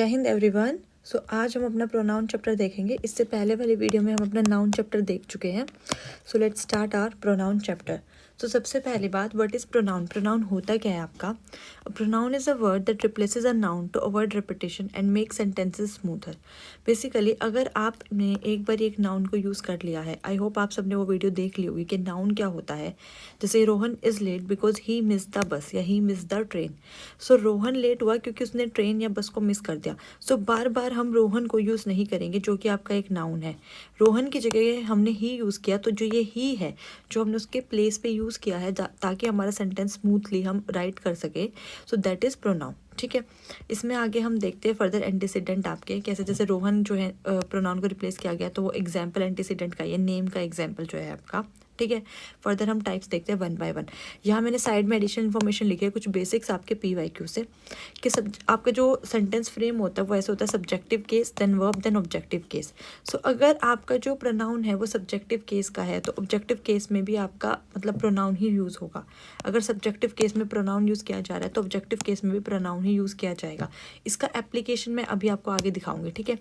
जय हिंद एवरीवन। आज हम अपना प्रोनाउन चैप्टर देखेंगे। इससे पहले वाली वीडियो में हम अपना नाउन चैप्टर देख चुके हैं। Let's start our pronoun chapter. सबसे पहली बात, व्हाट इज़ प्रोनाउन। प्रोनाउन होता क्या है आपका? Pronoun is a word that replaces a noun to avoid repetition and make sentences smoother. Basically अगर आपने एक बार एक नाउन को यूज़ कर लिया है, आई होप आप सबने वो वीडियो देख ली होगी कि नाउन क्या होता है। जैसे Rohan is late because he miss the bus या he miss the train. Rohan late हुआ क्योंकि उसने ट्रेन या बस को मिस कर दिया। बार बार हम रोहन को यूज़ नहीं करेंगे जो कि आपका एक नाउन है। रोहन की जगह हमने ही यूज़ किया, तो जो ये ही है जो हमने उसके प्लेस पे यूज़ किया है ताकि हमारा सेंटेंस स्मूथली हम राइट कर सके, दैट इज़ प्रोनाउन। ठीक है, इसमें आगे हम देखते हैं फर्दर एंटीसीडेंट आपके कैसे। जैसे रोहन जो है प्रोनाउन को रिप्लेस किया गया, तो वो एग्जाम्पल एंटीसीडेंट का, ये नेम का एग्जाम्पल जो है आपका। ठीक है, फर्दर हम टाइप्स देखते हैं वन बाय वन। यहाँ मैंने साइड में एडिशनल इन्फॉर्मेशन लिखी है, कुछ बेसिक्स आपके PYQ से, कि सब आपका जो सेंटेंस फ्रेम होता है वो ऐसे होता है: subjective case, then verb, then objective case. अगर आपका जो प्रोनाउन है वो सब्जेक्टिव केस का है, तो ऑब्जेक्टिव केस में भी आपका मतलब प्रोनाउन ही यूज़ होगा। अगर सब्जेक्टिव केस में प्रोनाउन यूज़ किया जा रहा है तो ऑब्जेक्टिव केस में भी प्रोनाउन ही यूज़ किया जाएगा। इसका एप्लीकेशन मैं अभी आपको आगे दिखाऊंगी। ठीक है,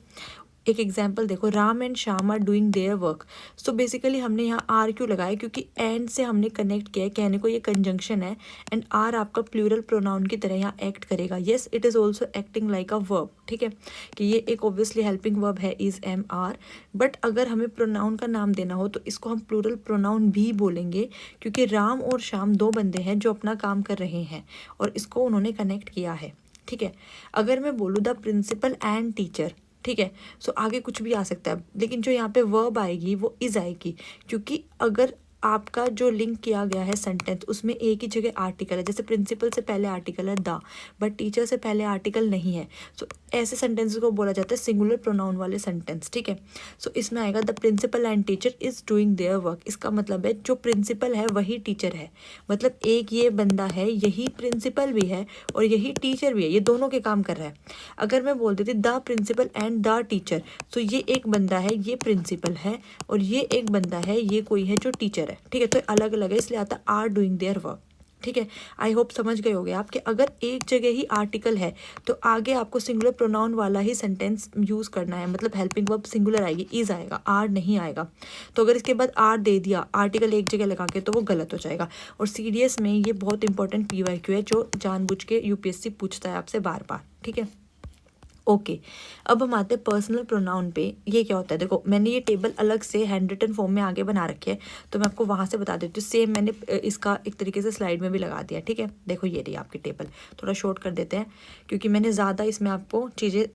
एक एग्जाम्पल देखो, Ram and Shyam are doing their work. Basically हमने यहाँ आर क्यों लगाया? क्योंकि एंड से हमने कनेक्ट किया है, कहने को ये कंजंक्शन है, एंड आर आपका प्लूरल प्रोनाउन की तरह यहाँ एक्ट करेगा। Yes, it is also acting like a verb. ठीक है, कि ये एक ऑब्वियसली हेल्पिंग वर्ब है, इज एम आर। बट अगर हमें प्रोनाउन का नाम देना हो तो इसको हम प्लूरल प्रोनाउन भी बोलेंगे, क्योंकि राम और श्याम दो बंदे हैं जो अपना काम कर रहे हैं और इसको उन्होंने कनेक्ट किया है। ठीक है, अगर मैं बोलूँ द प्रिंसिपल एंड टीचर, ठीक है, आगे कुछ भी आ सकता है, लेकिन जो यहाँ पे वर्ब आएगी वो इज आएगी, क्योंकि अगर आपका जो लिंक किया गया है सेंटेंस उसमें एक ही जगह आर्टिकल है। जैसे प्रिंसिपल से पहले आर्टिकल है द, बट टीचर से पहले आर्टिकल नहीं है। ऐसे सेंटेंस को बोला जाता है सिंगुलर प्रोनाउन वाले सेंटेंस। ठीक है, इसमें आएगा the principal and teacher is doing their work. इसका मतलब है जो प्रिंसिपल है वही टीचर है, मतलब एक ये बंदा है, यही प्रिंसिपल भी है और यही टीचर भी है, ये दोनों के काम कर रहा है। अगर मैं बोल देती the principal and the teacher, तो ये एक बंदा है, ये प्रिंसिपल है, और ये एक बंदा है, ये कोई है जो टीचर है। ठीक है, तो अलग अलग है, इसलिए आता आर डूइंग देयर वर्क। ठीक है, आई होप समझ गए होगे आप कि अगर एक जगह ही आर्टिकल है तो आगे आपको सिंगुलर प्रोनाउन वाला ही सेंटेंस यूज़ करना है, मतलब हेल्पिंग वर्ब सिंगुलर आएगी, इज आएगा, आर नहीं आएगा। तो अगर इसके बाद आर दे दिया आर्टिकल एक जगह लगा के, तो वो गलत हो जाएगा। और CDS में ये बहुत इंपॉर्टेंट PYQ है जो जानबूझ के UPSC पूछता है आपसे बार बार। ठीक है, ओके, अब हम आते हैं पर्सनल प्रोनाउन पे। ये क्या होता है? देखो, मैंने ये टेबल अलग से हैंड रिटन फॉर्म में आगे बना रखी है, तो मैं आपको वहाँ से बता देती हूँ। सेम मैंने इसका एक तरीके से स्लाइड में भी लगा दिया। ठीक है, देखो ये रही आपकी टेबल। थोड़ा शॉर्ट कर देते हैं क्योंकि मैंने ज़्यादा इसमें आपको चीज़ें